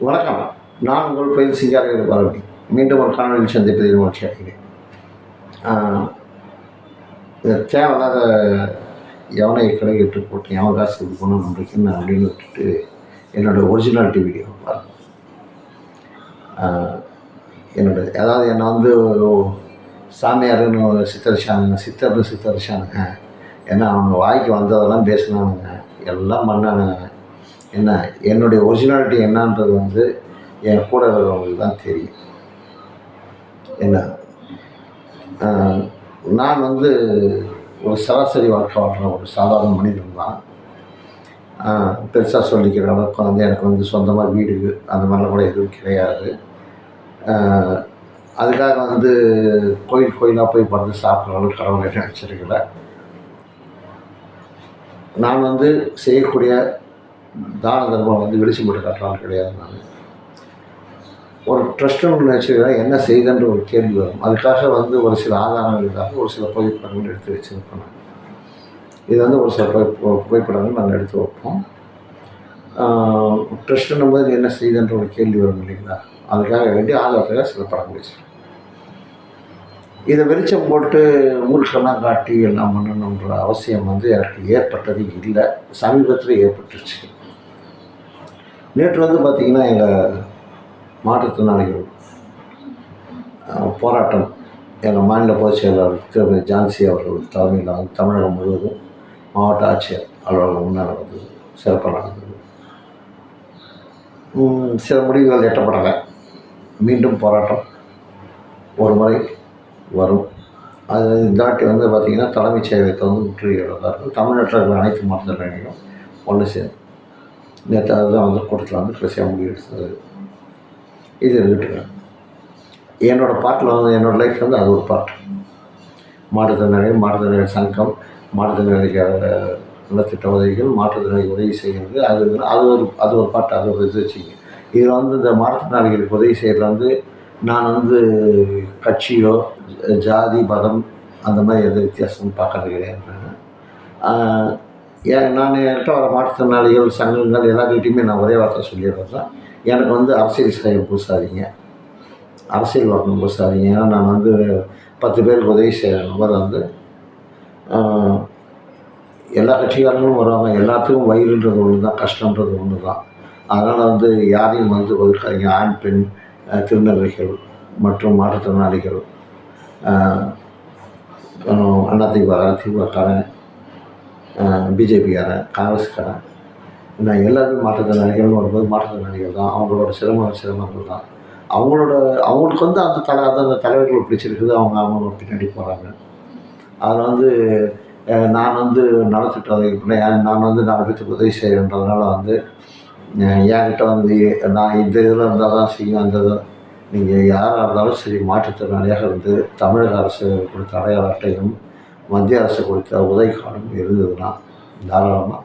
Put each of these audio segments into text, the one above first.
வணக்கம். நான் உங்கள் பயில் சிங்காரவேலு பாரதி. மீண்டும் ஒரு காணொலியில் சந்திப்பதில் மகிழ்ச்சி அடைகிறேன். இந்த தேவையில்லாத எவனை கடைகிட்டு போட்டு எவன் காசு இது பண்ண நம்மளுக்கு என்ன அப்படின்னு விட்டுட்டு என்னோடய ஒரிஜினாலிட்டி வீடியோ பாருங்கள். அதாவது என்னை வந்து சாமியாருன்னு சித்தரிச்சானுங்க, சித்தரிச்சானுங்க. ஏன்னா அவங்க வாய்க்கு வந்ததெல்லாம் பேசினானுங்க, எல்லாம் பண்ணானுங்க. என்ன என்னுடைய ஒரிஜினாலிட்டி என்னன்றது வந்து என் கூட இருக்கிறவங்களுக்கு தான் தெரியும். என்ன நான் வந்து ஒரு சராசரி வாழ்க்கை வாழ்கிற ஒரு சாதாரண மனிதன் தான். பெருசாக சொல்லிக்கிற அளவுக்கு வந்து எனக்கு வந்து சொந்தமாக வீடு அந்த மாதிரிலாம் கூட எதுவும் கிடையாது. அதுக்காக வந்து கோயிலாக போய் பார்த்து சாப்பிட்ற அளவுக்கு கடவுளை நினச்சிருக்கல. நான் வந்து செய்யக்கூடிய தான தர்மம் வந்து வெளிச்சு போட்டு காட்டுறான்னு கிடையாது. நான் ஒரு ட்ரஸ்ட்டுன்னு நினச்சிக்கிறேன். என்ன செய்தன்ற ஒரு கேள்வி வரும். அதுக்காக வந்து ஒரு சில ஆதாரங்களுக்காக ஒரு சில புகைப்படங்கள் எடுத்து வச்சுருப்பேன். இது வந்து ஒரு சில புகைப்படங்கள் நாங்கள் எடுத்து வைப்போம். ட்ரஸ்ட்டுன்னும் போது என்ன செய்தன்ற ஒரு கேள்வி வரும் இல்லைங்களா? அதுக்காக வேண்டி ஆதாரத்துக்காக சில படங்கள் வச்சுருக்கேன். இதை வெளிச்சம் போட்டு ஊருக்கெல்லாம் காட்டி எல்லாம் பண்ணணுன்ற அவசியம் வந்து எனக்கு ஏற்பட்டது இல்லை. சமீபத்தில் ஏற்பட்டுருச்சு. நேற்று வந்து பார்த்திங்கன்னா எங்கள் மாற்றுத்திறனாளிகள் போராட்டம் எங்கள் மாநில பொதுச் செயலாளர் திரு ஜான்சி அவர்கள் தலைமையில் வந்து தமிழகம் முழுவதும் மாவட்ட ஆட்சியர் அலுவலகம் முன்னால் நடந்தது. சிறப்பாக நடந்தது. சில முடிவுகள் எட்டப்படலை. மீண்டும் போராட்டம் ஒரு முறை வரும். அது இந்தாட்டி வந்து பார்த்திங்கன்னா தலைமைச் செயலகத்தை வந்து முற்றுகையிடுவதார்கள் தமிழ்நாட்டில் இருக்கிற அனைத்து மாற்றுத்திறனாளிகளும் ஒன்று சேர்ந்து நேற்று அதுதான் வந்து கூட்டத்தில் வந்து கடைசியாக முடிவெடுத்தது. இது இருக்கட்டும். என்னோடய பாட்டில் வந்து என்னோடய லைஃப் வந்து அது ஒரு பாட்டு. மாற்றுத்திறனாளிகள் சங்கம், மாற்றுத்திறனாளிகள் நலத்திட்ட உதவிகள், மாற்றுத்திறனாளி உதவி செய்கிறது, அது ஒரு பாட்டு. அது ஒரு இது வச்சுங்க. இதில் வந்து இந்த மாற்றுத்திறனாளிகளுக்கு உதவி செய்கிறதுல வந்து நான் வந்து கட்சியோ ஜாதி மதம் அந்த மாதிரி எந்த வித்தியாசமும் பார்க்கறது கிடையாது. நான் என்கிட்ட வர மாற்றுத்திறனாளிகள் சங்கங்கள் எல்லாருக்கிட்டையுமே நான் ஒரே வார்த்தை சொல்லிடுறது தான், எனக்கு வந்து அரசியல் சாயம் பூசாதீங்க, அரசியல் வரணும் பூசாதீங்க. ஏன்னா நான் வந்து 10 பேருக்கு உதவி செய்கிற நபர் வந்து எல்லா கட்சிக்காரங்களும் வருவாங்க. எல்லாத்துக்கும் வயிறுன்றது ஒன்று தான், கஷ்டன்றது ஒன்று தான். அதனால் வந்து யாரையும் வந்து ஒதுக்காதீங்க. ஆண் பெண் திருநங்கைகள் மற்றும் மாற்றுத்திறனாளிகள், அதிமுககாரன், திமுககாரன், பிஜேபிக்காரன், காங்கிரஸ்காரன், நான் எல்லாருமே மாற்றுத்திறனாளிகள்னு வரும்போது மாற்றுத்திறனாளிகள் தான். அவங்களோட சிரமங்கள் தான். அவங்களுக்கு வந்து அந்த தலைவர்கள் பிடிச்சிருக்குது. அவங்க பின்னாடி போகிறாங்க. அதில் வந்து நான் வந்து நலத்திட்ட உதவி நான் வந்து 4 பேருக்கு உதவி செய்கிறேன்றதுனால வந்து என்கிட்ட வந்து நான் இந்த இதில் இருந்தால் தான் செய்யும். அந்த இதில் நீங்கள் யாராக இருந்தாலும் சரி, மாற்றுத்திறனாளியாக இருந்து தமிழக அரசு கொடுத்த அடையாள அட்டையும் மத்திய அரசு கொடுத்த உதவிக்காலம் இருந்ததுன்னா தாராளமாக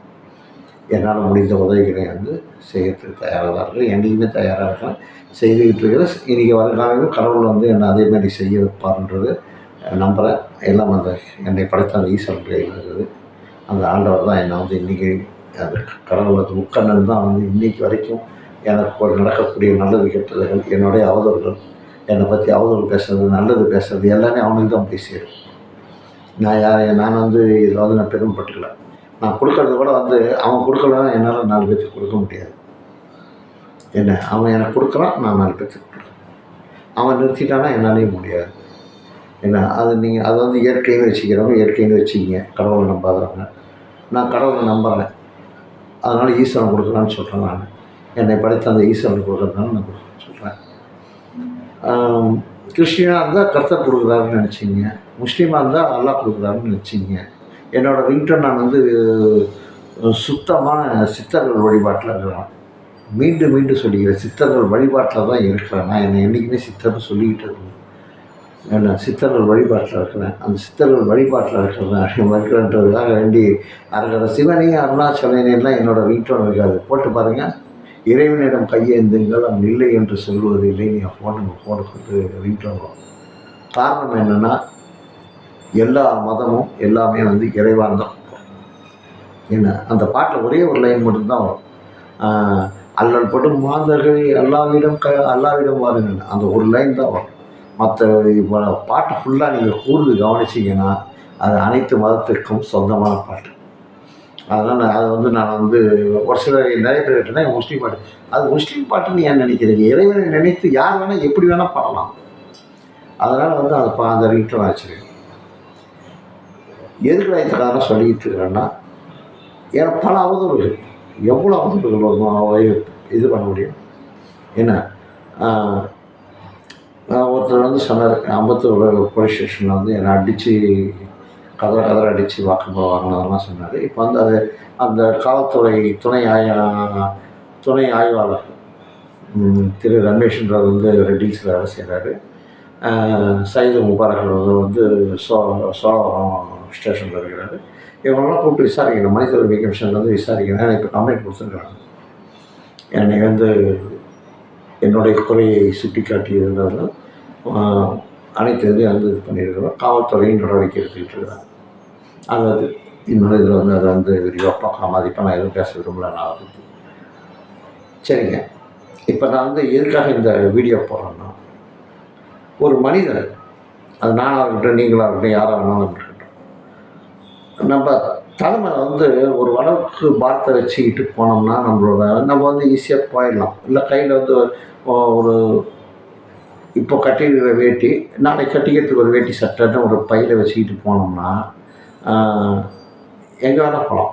என்னால் முடிந்த உதவிகளை வந்து செய்யறதுக்கு தயாராக தான் இருக்குது. என்றைக்குமே தயாராக இருக்கேன், செய்துக்கிட்டு இருக்கிறேன். இன்றைக்கி வருங்காலையும் கடவுள் வந்து என்னை அதேமாதிரி செய்ய வைப்பார்ன்றது நம்புகிறேன். எல்லாம் அந்த என்னை படைத்த அந்த ஈஸ்வரன் கையில் இருக்குது. அந்த ஆண்டவர் தான் என்னை வந்து இன்றைக்கி அந்த கடவுள் அது முக்கண்ணன் தான் வந்து இன்றைக்கி வரைக்கும் எனக்கு நடக்கக்கூடிய நல்லது கெட்டதுகள், என்னுடைய அவதூறுகள், என்னை பற்றி அவதூறு பேசுகிறது, நல்லது பேசுகிறது எல்லாமே அவனுக்கு தான் போய் சேரும். நான் வந்து இதில் வந்து நான் பெருமைப்பட்டுக்கல. நான் கொடுக்கறது கூட வந்து அவன் கொடுக்கலன்னா என்னால் 4 பேருக்கு கொடுக்க முடியாது. என்ன அவன் எனக்கு கொடுக்குறான், நான் 4 பேருக்கு கொடுக்குறேன். அவன் நிறுத்திட்டானா என்னாலேயும் முடியாது. என்ன அது வந்து இயற்கைன்னு வச்சுக்கிறவங்க இயற்கைன்னு வச்சுக்கிங்க. கடவுளை நம்பாதவங்க. நான் கடவுளை நம்புகிறேன், அதனால் ஈஸ்வரன் கொடுக்குறான்னு சொல்கிறேன். நான் என்னை படைத்த அந்த ஈஸ்வரன் கொடுக்குறதுனால நான் கொடுக்குறேன்னு சொல்கிறேன். கிறிஸ்டினாக இருந்தால் கர்த்தர் கொடுக்குறாருன்னு நினச்சிங்க, முஸ்லீமாக இருந்தால் அல்லாஹ் கொடுக்குறாருன்னு நினச்சிங்க. என்னோடய ரிங்டன் நான் வந்து சுத்தமான சித்தர்கள் வழிபாட்டில் இருக்கிறேன். மீண்டும் சொல்லிக்கிறேன், சித்தர்கள் வழிபாட்டில் தான் இருக்கிறேன். நான் என்னை என்றைக்குமே சித்தர்னு சொல்லிக்கிட்டு இருக்கேன். ஏன்னா சித்தர்கள் வழிபாட்டில் இருக்கிறேன். அந்த சித்தர்கள் வழிபாட்டில் இருக்கிறேன்றதுக்காக வேண்டி அரகர சிவனே அருணாச்சலனேலாம் என்னோடய ரிங்டோன் இருக்காது. போட்டு பாருங்கள், இறைவனிடம் கையேந்துங்கள், அவன் இல்லை என்று சொல்வது இல்லைன்னு என் ஃபோனுக்கு வந்து ரிங்டோன் வரும். காரணம் என்னென்னா, எல்லா மதமும் எல்லாமே வந்து இறைவான் தான். என்ன அந்த பாட்டில் ஒரே ஒரு லைன் மட்டும்தான் வரும். அல்லல் படும் மாந்தர்கள் அல்லாவிடம் வாருங்க, அந்த ஒரு லைன் தான் வரும். மற்ற இப்போ பாட்டு ஃபுல்லாக நீங்கள் கூர்ந்து கவனிச்சிங்கன்னா அது அனைத்து மதத்திற்கும் சொந்தமான பாட்டு. அதனால் அதை வந்து நான் வந்து ஒரு சில நிறைய பேர் கேட்டேன்னா முஸ்லீம் பாட்டு, அது முஸ்லீம் பாட்டுன்னு ஏன் நினைக்கிறீங்க? இறைவனை நினைத்து யார் வேணால் எப்படி வேணால் பாடலாம். அதனால் வந்து அதை அந்த ரீட்டில் நான் வச்சுருக்கேன். எதுக்கு இத்தனை சொல்லிக்கிட்டு இருக்கிறேன்னா, ஏன்னா பல அவதூறுகள், எவ்வளோ அவதூறுகள் வரும் இது பண்ண முடியும். என்ன ஒருத்தர் வந்து சொன்னார், அம்பத்தூர் போலீஸ் ஸ்டேஷனில் வந்து என்னை அடித்து கதற அடித்து வாக்குமூலம் வாங்கினதெல்லாம் சொன்னார். இப்போ வந்து அது அந்த காவல்துறை துணை ஆய்வாளர் திரு ரமேஷ்ன்றவர் வந்து ரெட்டில்ஸில் வேலை செய்கிறாரு. சைது முபாரக் வந்து சோழவரம் ஸ்டேஷனில் இருக்கிறாரு. இவங்களாம் கூப்பிட்டு விசாரிக்கணும், மனித உரிமை கமிஷனில் வந்து விசாரிக்கிறேன். இப்போ கம்ப்ளைண்ட் கொடுத்துருக்குறாங்க. என்னை வந்து என்னுடைய குறையை சுட்டி காட்டியிருந்தது அனைத்து இதையும் வந்து இது பண்ணியிருக்கிறோம். காவல்துறையும் நடவடிக்கை எடுத்துக்கிட்டு இருக்கிறாங்க. அது இன்னொரு இதில் வந்து அதை வந்து விரிவாக பார்க்கலாம். அது இப்போ நான் எதுவும் பேச விரும்பல. நான் அதை பற்றி சரிங்க. இப்போ நான் வந்து எதுக்காக இந்த வீடியோ போடுறேன்னா, ஒரு மனிதர், அது நானாக இருக்கட்டும், நீங்களாக இருக்கட்டும், யாராக வேணாலும் இருக்கட்டும், நம்ம தலைமையில் வந்து ஒரு வழக்கு பாரத்தை வச்சுக்கிட்டு போனோம்னா நம்ம வந்து ஈஸியாக போயிடலாம். இல்லை கையில் வந்து ஒரு இப்போ கட்டிக்கிற வேட்டி, நாளைக்கு கட்டிக்கிறதுக்கு ஒரு வேட்டி சட்டைன்னு ஒரு பையில் வச்சுக்கிட்டு போனோம்னா எங்கே வேணால் போகலாம்.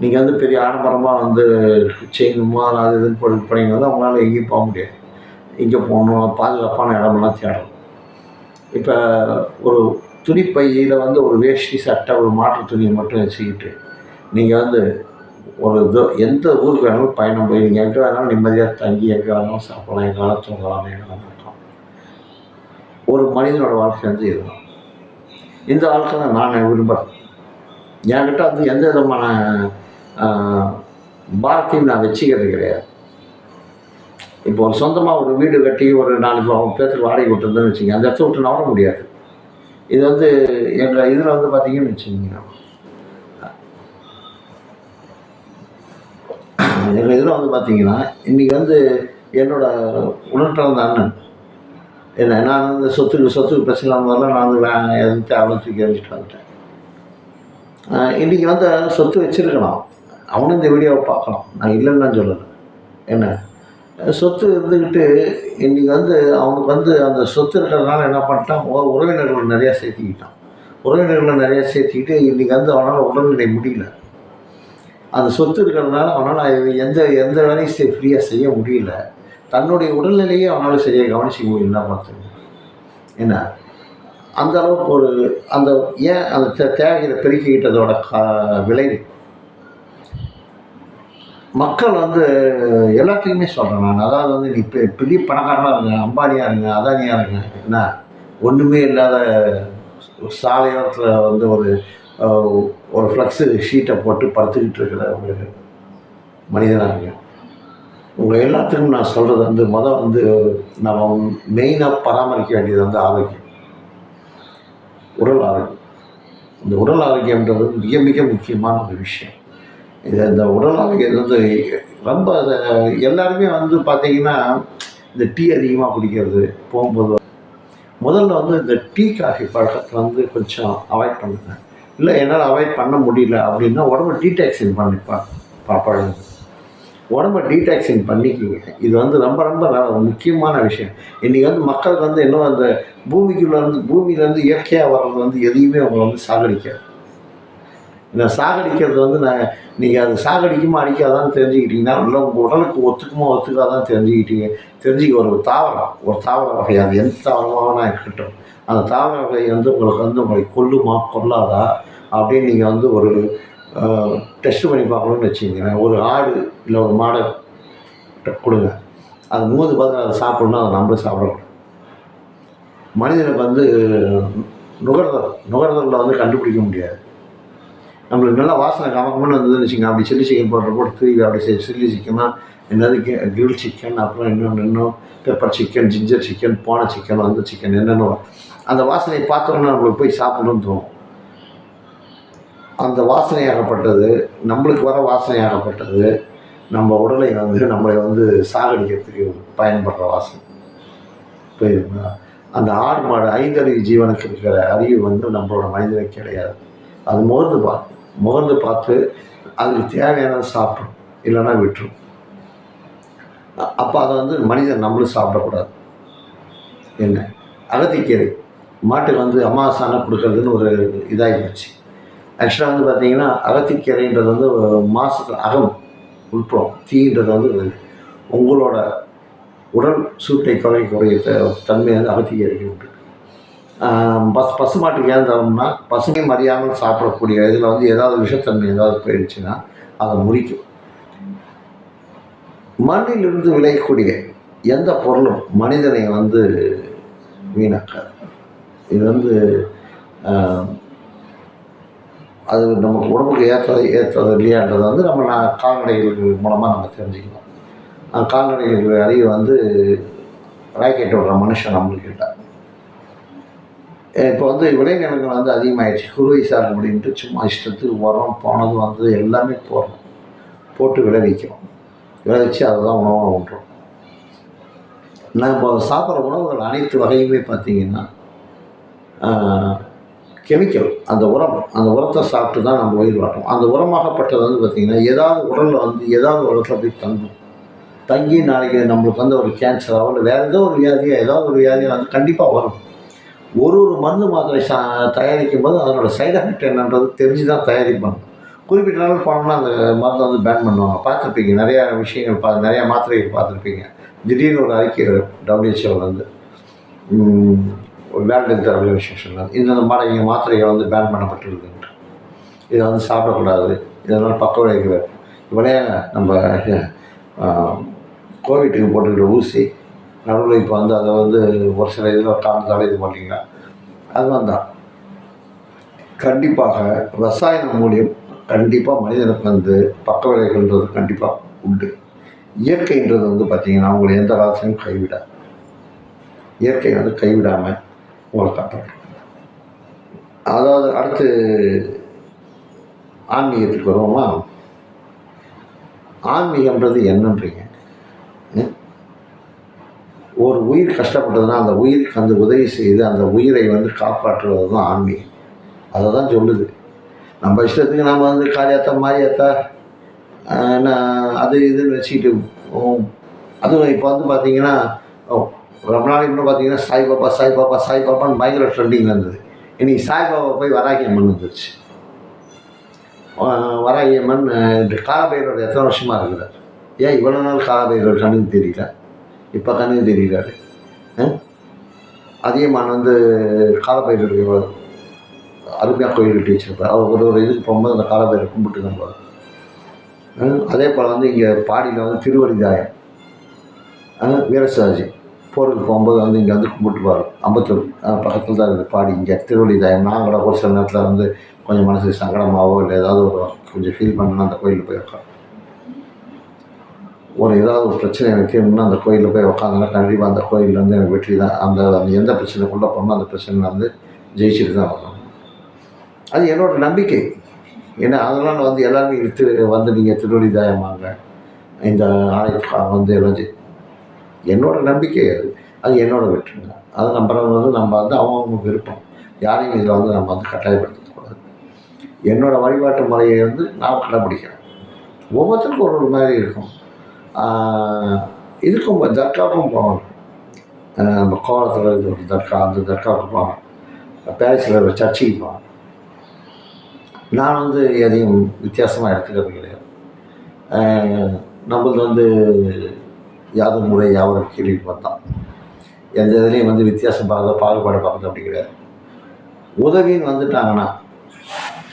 நீங்கள் வந்து பெரிய ஆடம்பரமாக வந்து செயினுமா அது இதுன்னு போனீங்கன்னா அவங்களால எங்கேயும் போக முடியாது. இங்கே போகணும், பாதுகாப்பான இடமெல்லாம் தேடணும். இப்போ ஒரு துணிப்பையில் வந்து ஒரு வேஷ்டி சட்டை, ஒரு மாற்று துணியை மட்டும் வச்சுக்கிட்டு நீங்கள் வந்து ஒரு எந்த ஊருக்கு வேணாலும் பயணம் போய் நீங்கள் எங்கே வேணாலும் நிம்மதியாக தங்கி எங்கே வேணாலும் சாப்பிடலாம், எங்கே வேணாலும் தூங்கலாம், எங்கே வேணாலும் இருக்கலாம். ஒரு மனிதனோட வாழ்க்கை வந்து இதுதான். இந்த வாழ்க்கை தான் நான் விரும்புகிறேன். என்கிட்ட வந்து எந்த விதமான பாரத்தையும் நான் வச்சுக்கிறது கிடையாது. இப்போ ஒரு சொந்தமாக ஒரு வீடு கட்டி ஒரு 4 பேருக்கு வாடகை விட்டுருந்தேன்னு வச்சுங்க, அந்த இடத்த விட்டு நவர முடியாது. இது வந்து எங்கள் இதில் வந்து பார்த்தீங்கன்னு வச்சுக்கிங்க, எங்கள் இதில் வந்து பார்த்தீங்கன்னா இன்றைக்கி வந்து என்னோடய உடன் பிறந்த அண்ணன் நான் வந்து சொத்துக்கு பிரச்சனை வந்தாலும் நான் வந்து எதுவும் தேவை தூக்கி எறிஞ்சிட்டு வந்துட்டேன். இன்றைக்கி வந்து சொத்து வச்சுருக்கலாம், அவனும் இந்த வீடியோவை பார்க்கலாம், நான் இல்லைன்னு தான் சொல்லலை. என்ன சொத்து இருந்துக்கிட்டு இன்றைக்கி வந்து அவனுக்கு வந்து அந்த சொத்து இருக்கிறதுனால என்ன பண்ணிட்டான், உறவினர்களை நிறையா சேர்த்திக்கிட்டான். உறவினர்களை நிறையா சேர்த்திக்கிட்டு இன்றைக்கி வந்து அவனால் உடல்நிலை முடியல. அந்த சொத்து இருக்கிறதுனால அவனால் எந்த வேலையும் ஃப்ரீயாக செய்ய முடியல. தன்னுடைய உடல்நிலையை அவனால் சரியாக கவனிச்சிக்க முடியல. பார்த்துங்க, என்ன அந்த அளவுக்கு ஒரு அந்த ஏன் அந்த தேவைகளை பெருக்கிக்கிட்டதோட விளைவு மக்கள் வந்து எல்லாத்துக்குமே சொல்கிறேன் நான். அதாவது வந்து நீ பெரிய பணக்காரனாக இருங்க, அம்பானியாக இருங்க, அதானியாக இருங்க, என்ன ஒன்றுமே இல்லாத சாலையோரத்தில் வந்து ஒரு ஃப்ளக்ஸு ஷீட்டை போட்டு படுத்துக்கிட்டு இருக்கிற ஒரு மனிதனாக இருங்க. உங்கள் எல்லாத்துக்கும் நான் சொல்கிறது வந்து வந்து நம்ம மெயினாக பராமரிக்க வேண்டியது வந்து ஆரோக்கியம், உடல் ஆரோக்கியம். இந்த உடல் ஆரோக்கியம்ன்றது மிக மிக முக்கியமான ஒரு விஷயம். இந்த உடல் ஆரோக்கியம் வந்து ரொம்ப எல்லாருமே வந்து பார்த்திங்கன்னா இந்த டீ அதிகமாக குடிக்கிறது போகும்போது முதல்ல வந்து இந்த டீ காஃபி பழக்கத்தை வந்து கொஞ்சம் அவாய்ட் பண்ணுங்க. இல்லை என்னால் அவாய்ட் பண்ண முடியல அப்படின்னா உடம்பு டீடாக்சின் பழகுங்க. உடம்பை டீடாக்சின் பண்ணிக்கிங்க. இது வந்து ரொம்ப ரொம்ப முக்கியமான விஷயம். இன்றைக்கி வந்து மக்களுக்கு வந்து இன்னும் அந்த பூமியிலேருந்து இயற்கையாக வர்றது வந்து எதையுமே அவங்க வந்து சாகடிக்காது. இந்த சாகடிக்கிறது வந்து நீங்கள் அது சாகடிக்குமா அடிக்காதான்னு தெரிஞ்சுக்கிட்டிங்கன்னா, இல்லை உங்கள் உடலுக்கு ஒத்துக்குமா ஒத்துக்காதான்னு தெரிஞ்சுக்க ஒரு தாவர வகை, அது எந்த தாவரமாக இருக்கட்டும், அந்த தாவர வகை வந்து உங்களை கொல்லுமா கொல்லாதா அப்படின்னு நீங்கள் வந்து ஒரு டெஸ்ட் பண்ணி பார்க்கணுன்னு வச்சுக்கிங்களேன். ஒரு ஆடு இல்லை ஒரு மாடை கொடுங்க, அது மூது பார்த்து அதை சாப்பிட்ணுன்னா அதை நம்மளே சாப்பிடணும். மனிதனுக்கு வந்து நுகர்தலில் வந்து கண்டுபிடிக்க முடியாது. நம்மளுக்கு நல்லா வாசனை கமக்கம்னு வந்ததுன்னு வச்சுங்க, அப்படி சில்லி சிக்கன் போட்டு தூவி அப்படி சில்லி சிக்கனா என்னது கிரில் சிக்கன், அப்புறம் இன்னும் பெப்பர் சிக்கன், ஜிஞ்சர் சிக்கன், போன சிக்கன், அந்த சிக்கன் என்னென்ன அந்த வாசனையை பார்த்தோன்னா நம்மளுக்கு போய் சாப்பிடணும்னு தோணும். அந்த வாசனையாகப்பட்டது நம்மளுக்கு வர வாசனையாகப்பட்டது நம்ம உடலை வந்து நம்மளை வந்து சாகடிக்கிறதுக்கு பயன்படுற வாசனை. புரியுதுங்களா? அந்த ஆடு மாடு ஐந்தறிவு ஜீவனுக்கு இருக்கிற அறிவு வந்து நம்மளோட மனிதனுக்கு கிடையாது. அது முகர்ந்து பார்த்து அதுக்கு தேவையானதை சாப்பிட்ரும், இல்லைன்னா விட்டுரும். அப்போ அதை வந்து மனிதன் நம்மளும் சாப்பிடக்கூடாது. என்ன அகத்திக்கீரை மாட்டுக்கு வந்து அமாவாசை கொடுக்கறதுன்னு ஒரு இதாகி போச்சு. ஆக்சுவலாக வந்து பார்த்தீங்கன்னா அகத்திக்கீரைன்றது வந்து மாதத்துல உள்புறம் தீன்றது வந்து உங்களோட உடல் சூட்டை குறைக்கக்கூடிய தன்மை வந்து அகத்திக்கீரைக்கு உண்டு. பசுமாட்டுக்கு ஏன் தரோம்னா பசுமை மறியாமல் சாப்பிடக்கூடிய இதில் வந்து ஏதாவது விஷத்தன்மை ஏதாவது போயிடுச்சுன்னா அதை முறிக்கும். மண்ணிலிருந்து விளையக்கூடிய எந்த பொருளும் மனிதனை வந்து வீணாக்காது. இது வந்து அது நமக்கு உடம்புக்கு ஏற்றது இல்லையான்றது வந்து நம்ம கால்நடைகள் மூலமாக நம்ம தெரிஞ்சுக்கலாம். கால்நடைகளுக்கு அறிவு வந்து ராக்கெட் விடுற மனுஷன் நம்மளுக்கு இல்லை. இப்போ வந்து விளைநிலங்கள் வந்து அதிகமாகிடுச்சு. குறுவை சார் அப்படின்ட்டு சும்மா இஷ்டத்துக்கு உரம் போனது வந்து எல்லாமே போட்டு விளைவிக்கிறோம். விளைவிச்சு அதை தான் உணவாக உண்றோம். நம்ம சாப்பிட்ற உணவுகள் அனைத்து வகையுமே பார்த்திங்கன்னா கெமிக்கல். அந்த உரத்தை சாப்பிட்டு தான் நம்ம உயிர் வாட்டோம். அந்த உரமாகப்பட்டது வந்து பார்த்திங்கன்னா ஏதாவது உடலில் வந்து ஏதாவது ஒரு இடத்துல போய் தங்கி நாளைக்கு நம்மளுக்கு வந்து ஒரு கேன்சராக இல்லை வேறு ஏதோ ஒரு ஏதாவது ஒரு வியாதியாக வந்து கண்டிப்பாக வரும். ஒரு மருந்து மாத்திரை தயாரிக்கும் போது அதனோட சைடு எஃபெக்ட் என்னன்றது தெரிஞ்சு தான் தயாரிப்பாங்க. குறிப்பிட்ட நாள் போனோம்னா அந்த மருந்தை வந்து பேன் பண்ணுவாங்க. பார்த்துருப்பீங்க நிறையா விஷயங்கள் நிறையா மாத்திரைகள் பார்த்துருப்பீங்க. திடீர்னு ஒரு அறிக்கை WHO வேர்ல்டு ஹெல்த் ஆர்கனைசேஷனில் இந்த மாத்திரைகள் வந்து பேன் பண்ணப்பட்டிருக்குன்ட்டு. இதை வந்து சாப்பிடக்கூடாது, இதனால் பக்க விளைவுகள். இவனே நம்ம கோவிட்டுக்கு போட்டுக்கிற ஊசி நடுவில் இப்போ வந்து அதை வந்து ஒரு சில இதில் காரணத்தால் இது பண்ணிங்கன்னா அது வந்தால் கண்டிப்பாக ரசாயன மூலியம் கண்டிப்பாக மனிதனுக்கு வந்து பக்க விளைவுகள்ன்றது கண்டிப்பாக உண்டு. இயற்கைன்றது வந்து பார்த்திங்கன்னா உங்களை எந்த காலத்திலையும் கைவிடாது. இயற்கை வந்து கைவிடாமல் உங்களை காப்பாற்றும். அதாவது அடுத்து ஆன்மீகத்துக்கு வருவோமா? ஆன்மீகன்றது என்னன்றீங்க? ஒரு உயிர் கஷ்டப்பட்டதுன்னா அந்த உயிருக்கு வந்து உதவி செய்து அந்த உயிரை வந்து காப்பாற்றுவது தான் ஆன்மீகம். அதை தான் சொல்லுது. நம்ம இஷ்டத்துக்கு நம்ம வந்து காரியாத்தா மாரியாத்தா அது இதுன்னு வச்சுக்கிட்டு அதுவும் இப்போ வந்து பார்த்திங்கன்னா ரொம்ப நாளைக்கு முன்னே பார்த்திங்கன்னா சாய்பாபான்னு பயங்கர ட்ரெண்டிங் இருந்தது. இன்றைக்கி சாய்பாபா போய் வராகி அம்மன் வந்துருச்சு. வராகி அம்மன் காலபைரவர் எத்தனை வருஷமாக இருக்கிறார்? ஏன் இவ்வளோ நாள் காலபைரவர் கண்ணுக்கு தெரியல? இப்போ கண்ணுக்கு தெரிகிறாரு. அதியமான் வந்து காலபைரவர் அருமையாக கோயில் கட்டி வச்சுருப்பார். அவர் ஒரு இதுக்கு போகும்போது அந்த காலபைரவர் கும்பிட்டு நம்புவார். அதே போல் வந்து இங்கே பாடியில் வந்து திருவடிதாயம் வீரசாஜி போருக்கு போகும்போது வந்து இங்கே வந்து கும்பிட்டுப்பார். அம்பத்தூர் பக்கத்தில் தான் இருக்குது பாடி. இங்கே திருவடிதாயம் நாங்களோட ஒரு சில நேரத்தில் வந்து கொஞ்சம் மனசு சங்கடமாகவோ இல்லை ஏதாவது ஒரு கொஞ்சம் ஃபீல் பண்ணணும்னா அந்த கோயிலில் போய் உட்காந்து ஏதாவது ஒரு பிரச்சனை எனக்கு தீரணும்னா அந்த கோயிலில் போய் உட்காந்துன்னா கண்டிப்பாக அந்த கோயிலில் வந்து எனக்கு வெற்றி தான். அந்த எந்த பிரச்சனைக்குள்ளே போகணுமோ அந்த பிரச்சனை வந்து ஜெயிச்சுட்டு தான் வரணும். அது என்னோடய நம்பிக்கை. ஏன்னா அதனால் வந்து எல்லாருமே வந்து நீங்கள் திருவடிதாயமாங்க இந்த ஆலயத்துக்காக வந்து எல்லாம் என்னோடய நம்பிக்கை. அது என்னோட வெற்றிங்க. அதை நம்புறவங்க வந்து நம்ம வந்து அவங்க விருப்பம். யாரையும் இதில் வந்து நம்ம வந்து கட்டாயப்படுத்தக்கூடாது. என்னோடய வழிபாட்டு முறையை வந்து நான் கடைப்பிடிக்கிறேன். ஒவ்வொருத்தருக்கும் ஒரு மாதிரி இருக்கும். இதுக்கும் தர்காவுக்கும் போகணும். நம்ம கோலத்தில் இருக்கிற ஒரு தர்கா, அந்த தர்காவுக்கு போகணும். பேரிஸில் ஒரு சர்ச்சுக்கு போகணும். நான் வந்து எதையும் வித்தியாசமாக எடுத்துக்கிறது கிடையாது. நம்மளது வந்து யாதும் முறை யாவரும் கேள்விப்பட்டு தான். எந்த இதுலேயும் வந்து வித்தியாசம் பாகுபாடு பார்க்குறது அப்படி கிடையாது. உதவின்னு வந்துட்டாங்கன்னா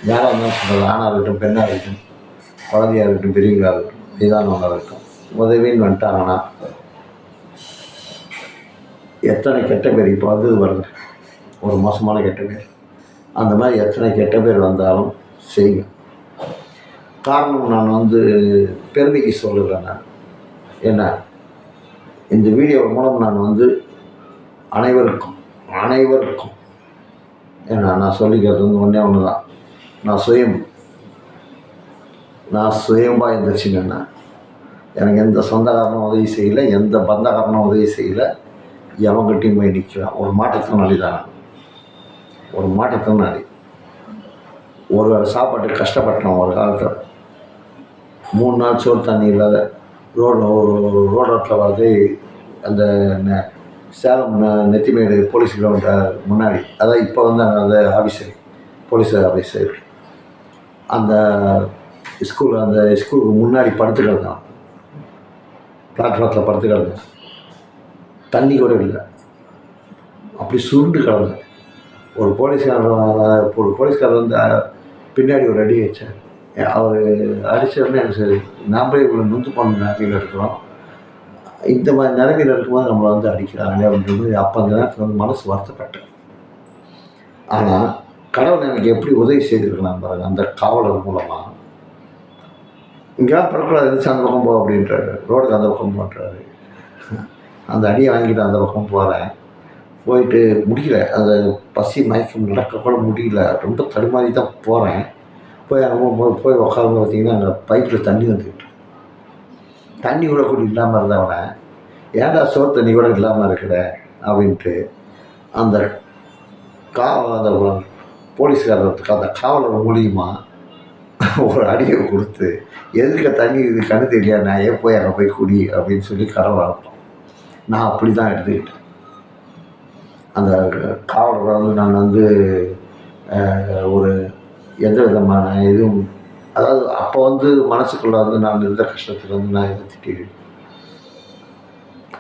யாராக இருந்தாலும் சொல்கிறது, ஆணாக இருக்கட்டும், பெண்ணாக இருக்கட்டும், குழந்தையாக இருக்கட்டும், பெரியவங்களாக இருக்கட்டும், வயதானவங்களாக இருக்கட்டும், உதவின்னு வந்துட்டாங்கன்னா எத்தனை கெட்ட பேர் இப்போ வந்து வருது, ஒரு மோசமான கெட்ட பேர். அந்த மாதிரி எத்தனை கெட்ட பேர் வந்தாலும் செய்யுங்க. காரணம் நான் வந்து பெருமைக்கு சொல்லுகிறேன். நான் என்ன இந்த வீடியோ மூலம் நான் வந்து அனைவருக்கும் ஏன்னா நான் சொல்லிக்கிறது வந்து ஒன்று தான். நான் சுயம்பாக இருந்துச்சுங்கன்னா எனக்கு எந்த சொந்தக்காரனும் உதவி செய்யலை, எந்த பந்தக்காரனும் உதவி செய்யலை. எவங்கிட்டையும் போய் நிற்கிறான். ஒரு மாற்றுத்திறனாளி தான், ஒரு மாற்றுத்திறனாளி. ஒரு வேளை சாப்பாட்டுக்கு கஷ்டப்பட்டோம் ஒரு காலத்தில். 3 நாள் சோறு தண்ணி இல்லாத ரோட்டில் வந்து அந்த சேலம் நெத்திமேடு போலீஸ் கிரவுண்ட் முன்னாடி, அதான் இப்போ வந்து அங்கே அந்த ஆஃபீஸர், போலீஸ் ஆஃபீஸர், அந்த ஸ்கூலுக்கு முன்னாடி படுத்து கிடந்தான். பிளாட்ஃபாரத்தில் படுத்து கிடந்தேன். தண்ணி கூட இல்லை, அப்படி சுருண்டு கிடந்தேன். ஒரு போலீஸ்காரர் வந்து பின்னாடி ஒரு அடி வச்சார். அவர் அடித்தோடனே எனக்கு சரி, நாமளே இவ்வளோ நொந்து போன நிலைமையில் இருக்கிறோம், இந்த மாதிரி நிலைமையில் இருக்கும்போது நம்மளை வந்து அடிக்கிறாங்க அப்படின்றது அப்போ அந்த நேரத்தில் வந்து மனசு வருத்தப்பட்டேன். ஆனால் கடவுள் எனக்கு எப்படி உதவி செய்திருக்கலாம் பாருங்க, அந்த காவலர் மூலமாக. இங்கேலாம் படக்கூடாது, எதிர்த்து அந்த பக்கம் போ அப்படின்றாரு, ரோடுக்கு அந்த பக்கம் போன்றாரு. அந்த அடியை வாங்கிட்டு அந்த பக்கம் போகிறேன். போயிட்டு முடியல, அந்த பசி மயக்கம் நடக்கக்கூட முடியல, ரொம்ப தடுமாறி தான் போகிறேன். போய் அங்கே போய் உட்காந்து பார்த்தீங்கன்னா அங்கே பைப்பில் தண்ணி வந்துக்கிட்டு, தண்ணி கூட இல்லாமல் இருந்தவனை ஏன்டா சோறு தண்ணி கூட இல்லாமல் இருக்கிற அப்படின்ட்டு அந்த அந்த போலீஸ்காரருக்கு அந்த காவலர் மூலியமாக ஒரு அடியை கொடுத்து, எதுக்க தண்ணி இது கண்ணு தெரியாது, நான் ஏன் போய் அங்கே போய் குடி அப்படின்னு சொல்லி கடவுள் அனுப்போம். நான் அப்படி தான் எடுத்துக்கிட்டேன். அந்த காவலரை வந்து நான் வந்து ஒரு எந்த விதமான இதுவும், அதாவது அப்போ வந்து மனசுக்குள்ளே வந்து நான் இருந்த கஷ்டத்துக்கு வந்து நான் இதை திட்டிடுவேன்.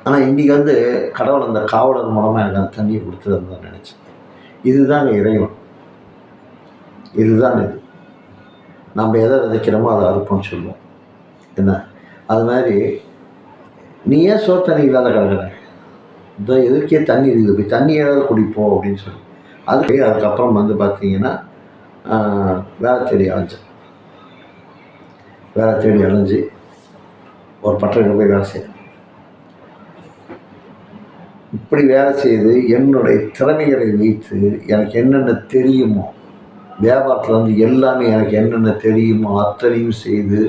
ஆனால் இன்றைக்கி வந்து கடவுள் அந்த காவலர் மூலமாக எனக்கு அந்த தண்ணியை கொடுத்துருன்னு தான் நினச்சேன். இதுதாங்க இறைவன், இதுதான் இது. நம்ம எதை விதைக்கிறோமோ அதை அறுப்போம்னு சொல்லுவோம் என்ன. அது மாதிரி நீ ஏன் சோறு தண்ணி இல்லாத கிடக்குற, இந்த எதுக்கே தண்ணி இருக்குது, போய் தண்ணி ஏதாவது குடிப்போம் அப்படின்னு சொல்லி அதுக்கப்புறம் வந்து பார்த்தீங்கன்னா வேலை தேடி அலைஞ்சு ஒரு பட்டறையில் போய் வேலை செய்யணும். இப்படி வேலை செய்து என்னுடைய திறமைகளை வைத்து எனக்கு என்னென்ன தெரியுமோ, வியாபாரத்தில் வந்து எல்லாமே எனக்கு என்னென்ன தெரியுமோ அத்தனையும் செய்து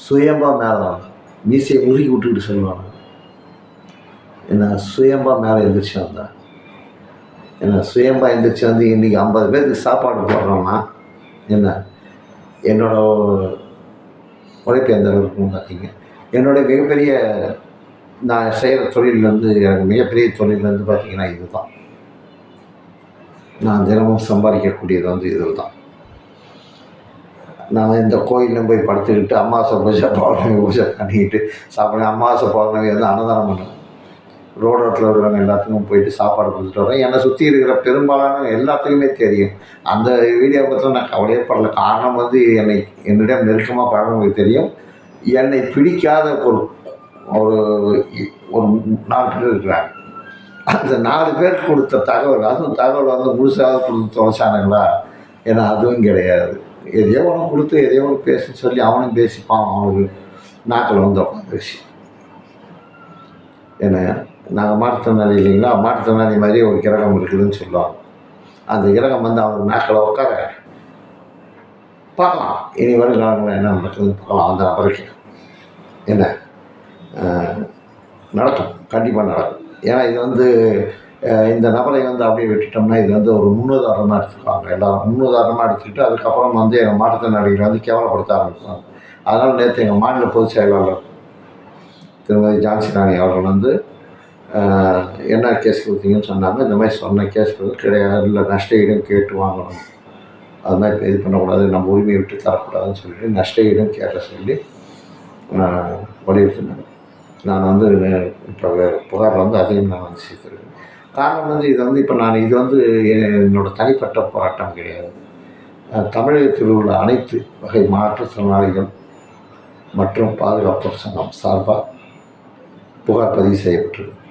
சுயமாக மேலே வந்தேன். மீசையை முறுக்கி விட்டுக்கிட்டு சொல்லுவாங்க என்ன, சுயமாக மேலே எழுந்திரிச்சு வந்தேன். என்ன சுயமாக எழுந்திரிச்சு வந்து இன்றைக்கி 50 பேருக்கு சாப்பாடு போடுறோன்னா என்ன, என்னோடய உழைப்பு எந்த அளவுக்கு பார்த்தீங்க. என்னுடைய மிகப்பெரிய நான் செய்கிற தொழில் வந்து எனக்கு மிகப்பெரிய தொழில் வந்து பார்த்திங்கன்னா இது தான். நான் தினமும் சம்பாதிக்கக்கூடியது வந்து இதில் தான். நான் இந்த கோயிலும் போய் படுத்துக்கிட்டு அமாவாசை பூஜை பௌர்ணமி பூஜை பண்ணிக்கிட்டு சாப்பிட்றேன். அமாவாசை பௌர்ணமி வந்து அன்னதானம் பண்ணுவேன். ரோட்டில் இருக்கிறவங்க எல்லாத்துக்கும் போயிட்டு சாப்பாடு கொடுத்துட்டு வரேன். என்னை சுற்றி இருக்கிற பெரும்பாலான எல்லாத்துக்குமே தெரியும். அந்த வீடியோ பற்றி நான் கவலையே படல. காரணம் வந்து என்னிடம் நெருக்கமாக பழகிறவங்களுக்கு தெரியும். என்னை பிடிக்காத ஒரு ஒரு ஒரு 4 பேர் இருக்கிறாங்க. அந்த 4 பேர் கொடுத்த தகவல், அதுவும் தகவல் வந்து முழுசாக கொடுத்து தொலைச்சானுங்களா, ஏன்னா அதுவும் கிடையாது. எதையோ ஒன்று கொடுத்து எதையோ ஒன்று பேசுன்னு சொல்லி அவனும் பேசிப்பான். அவனுக்கு நாக்கில் வந்து உட்காந்துருச்சு. ஏன்னா நாங்கள் மாற்றுத்திறனாளி இல்லைங்களா, மாற்றுத்திறனாளி மாதிரி ஒரு கிரகம் இருக்குதுன்னு சொல்லுவாங்க. அந்த கிரகம் வந்து அவனுக்கு நாக்கில் உட்கார பார்க்கலாம். இனி வரும் காலங்களில் என்ன நடக்குதுன்னு பார்க்கலாம். அந்த நபருக்கு என்ன நடக்கும், கண்டிப்பாக நடக்கும். ஏன்னா இது வந்து இந்த நபரை வந்து அப்படியே விட்டுட்டோம்னா இது வந்து ஒரு முன்னுதாரணமாக எடுத்துக்குவாங்க. எல்லோரும் முன்னுதாரணமாக எடுத்துக்கிட்டு அதுக்கப்புறம் வந்து எங்கள் மாற்றுத்திறனாளிகளை வந்து கேவலப்படுத்த ஆரம்பிப்பாங்க. அதனால் நேற்று எங்கள் மாநில பொதுச் செயலாளர் திருமதி ஜான்சி ராணி அவர்கள் வந்து என்ன கேஸ் கொடுத்தீங்கன்னு சொன்னாங்க. இந்த மாதிரி சொன்ன கேஸ் கிடையாது, இல்லை நஷ்ட ஈடும் கேட்டு வாங்கணும், அது மாதிரி இது பண்ணக்கூடாது, நம்ம உரிமையை விட்டு தரக்கூடாதுன்னு சொல்லிட்டு நஷ்ட ஈடும் கேட்க சொல்லி வலியுறுத்தினாங்க. நான் வந்து இப்போ புகாரில் வந்து அதையும் நான் வந்து சேர்த்துருக்கேன். காரணம் வந்து இது வந்து இப்போ நான் இது வந்து என்னோடய தனிப்பட்ட போராட்டம் கிடையாது. தமிழகத்தில் உள்ள அனைத்து வகை மாற்றுத்திறனாளிகள் மற்றும் பாதுகாப்பு சங்கம் சார்பாக புகார் பதிவு செய்யப்பட்டிருக்கு.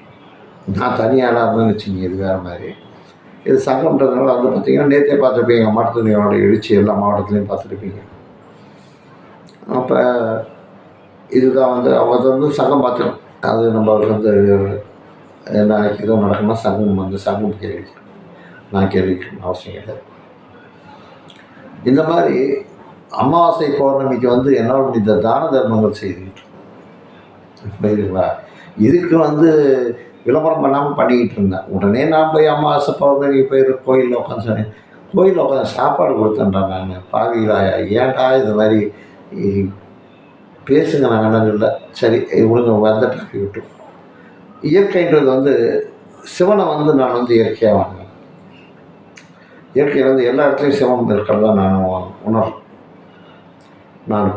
நான் தனியாளாக இருந்தேன்னு வச்சுங்க, இது வேறு மாதிரி. இது சங்கம்ன்றதுனால வந்து பார்த்திங்கன்னா நேற்றே பார்த்துருப்பீங்க, மாற்றுத்திறனாளிகளோட எழுச்சி எல்லா மாவட்டத்துலேயும் பார்த்துருப்பீங்க. அப்போ இதுதான் வந்து அவங்க வந்து சங்கம் பார்த்துக்கணும். அது நம்ம வந்து நாளைக்கு எதுவும் நடக்குன்னா சங்கம் கேள்விக்கணும், நான் கேள்விக்கணும் அவசியம் கிடையாது. இந்த மாதிரி அமாவாசை பௌர்ணமிக்கு வந்து என்னால் இந்த தான தர்மங்கள் செய்துக்கிட்டு புரியுதுங்களா? இதுக்கு வந்து விளம்பரம் பண்ணாமல் பண்ணிக்கிட்டு இருந்தேன். உடனே நான் போய் அமாவாசை பௌர்ணமி போய் கோயிலில் உட்காந்து சொன்னேன். கோயிலில் உட்காந்து சாப்பாடு கொடுத்தேன்டா நான். பாவிகளா, ஏன்டா இது மாதிரி இ பேசுங்க, நான் வேணாம்னு சொல்லல. சரி விடுங்க, வந்த டாபிக் விட்டு. இயற்கைன்றது வந்து சிவனை வந்து நான் வந்து இயற்கையாக வாங்கினேன். இயற்கையில் வந்து எல்லா இடத்துலையும் சிவம் இருக்கிறதா நான் உணர்றேன். நான்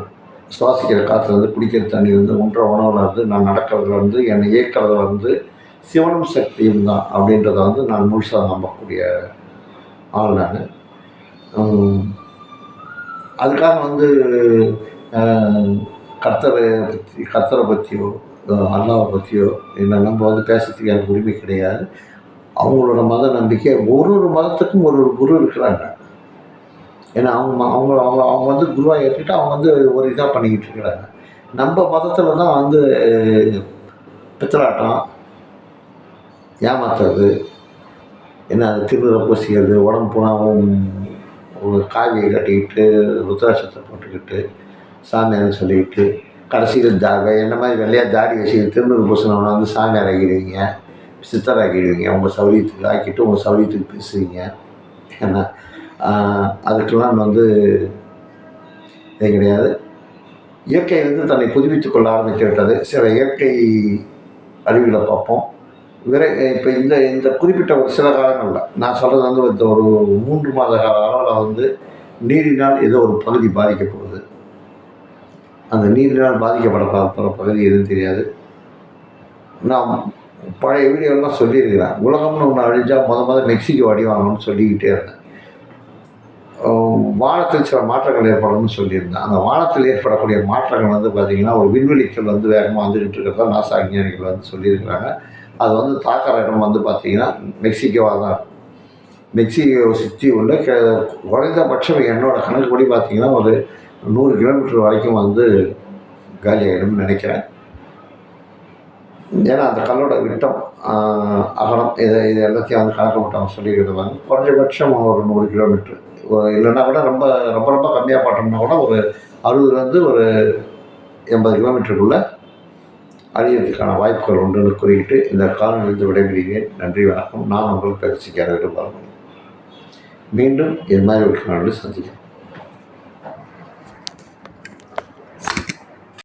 சுவாசிக்கிற காற்றுலேருந்து, குடிக்கிற தண்ணியிலேருந்து, உண்ற உணவுலேருந்து, நான் நடக்கிறதுலேருந்து, என்னை இயக்கிறதுல வந்து சிவனும் சக்தியும் தான் அப்படின்றத வந்து நான் முழுசாக நம்பக்கூடிய ஆள் நான். அதுக்காக வந்து கர்த்தரை பற்றியோ அல்லாவை பற்றியோ இல்லை நம்ம வந்து பேசுறதுக்கு எனக்கு உரிமை கிடையாது. அவங்களோட மத நம்பிக்கை, ஒரு ஒரு மதத்துக்கும் ஒரு ஒரு குரு இருக்கிறாங்க. ஏன்னா அவங்க அவங்க அவங்க அவங்க வந்து குருவாக ஏற்றுக்கிட்டு அவங்க வந்து ஒரு இதாக பண்ணிக்கிட்டு இருக்கிறாங்க. நம்ம மதத்தில் தான் வந்து பித்தலாட்டம், ஏமாத்துறது, என்ன திருநூறை பூசிக்கிறது, உடம்பு பூராவும் ஒரு காவியை கட்டிக்கிட்டு ருத்ராட்சத்தை போட்டுக்கிட்டு சாமியார்னு சொல்லிக்கிட்டு கடைசியில் என்ன மாதிரி வெள்ளையாக தாடி வச்சுக்கிட்டு திருநூறு பூசினவனை வந்து சாமியார் ஆக்கிடுவீங்க, சித்தர் ஆக்கிடுவீங்க. உங்கள் சௌரியத்துக்கு ஆக்கிட்டு உங்கள் சௌரியத்துக்கு பேசுவீங்க. ஏன்னா அதுக்கெல்லாம் வந்து இது கிடையாது. இயற்கை வந்து தன்னை புதுப்பித்துக் கொள்ள ஆரம்பித்து விட்டது. சில இயற்கை அழிவுகளை பார்ப்போம். இப்போ இந்த இந்த குறிப்பிட்ட ஒரு சில காலங்களில் நான் சொல்கிறது வந்து இந்த ஒரு 3 மாத கால அளவில் வந்து நீரினால் ஏதோ ஒரு பகுதி பாதிக்கப்படுது. அந்த நீரினால் பாதிக்கப்பட போகிற பகுதி எதுவும் தெரியாது. நான் பழைய வீடியோலாம் சொல்லியிருக்கிறேன். உலகம்னு ஒன்று அழிஞ்சால் முதல் மெக்சிகோ அடி வாங்கணும்னு சொல்லிக்கிட்டே இருந்தேன். வானத்தில் சில மாற்றங்கள் ஏற்படும்னு சொல்லியிருந்தேன். அந்த வானத்தில் ஏற்படக்கூடிய மாற்றங்கள் வந்து பார்த்திங்கன்னா ஒரு விண்வெளிக்கல் வந்து வேகமாக வந்துக்கிட்டு இருக்கிறதா நாசா விஞ்ஞானிகள் வந்து சொல்லியிருக்கிறாங்க. அது வந்து தாக்கிற இடம் வந்து பார்த்திங்கன்னா மெக்சிகோவாக தான் இருக்கும். மெக்சிகோவை சுற்றி உள்ள குறைந்தபட்சம் என்னோடய கணக்குப்படி பார்த்திங்கன்னா ஒரு 100 கிலோமீட்டர் வரைக்கும் வந்து காலியாகிடும்னு நினைக்கிறேன். ஏன்னா அந்த கல்லோட விட்டம், அகலம், இது எல்லாத்தையும் வந்து கணக்கு போட்டவங்க சொல்லியிருக்கிறாங்க. குறைஞ்சபட்சம் ஒரு 100 கிலோமீட்ரு, இல்லைன்னா கூட ரொம்ப ரொம்ப ரொம்ப கம்மியாக பார்த்தோம்னா கூட ஒரு 60லேருந்து ஒரு 80 கிலோமீட்டருக்குள்ளே அழியறதுக்கான வாய்ப்புகள் உண்டுன்னு கூறிக்கிட்டு இந்த காலநிலையிலிருந்து விடைபெறுகிறேன். நன்றி, வணக்கம். நான் உங்களுக்கு பேசிக்க விரும்புகிறேன். மீண்டும் இது மாதிரி ஒரு காணொலியில் சந்திக்கிறேன்.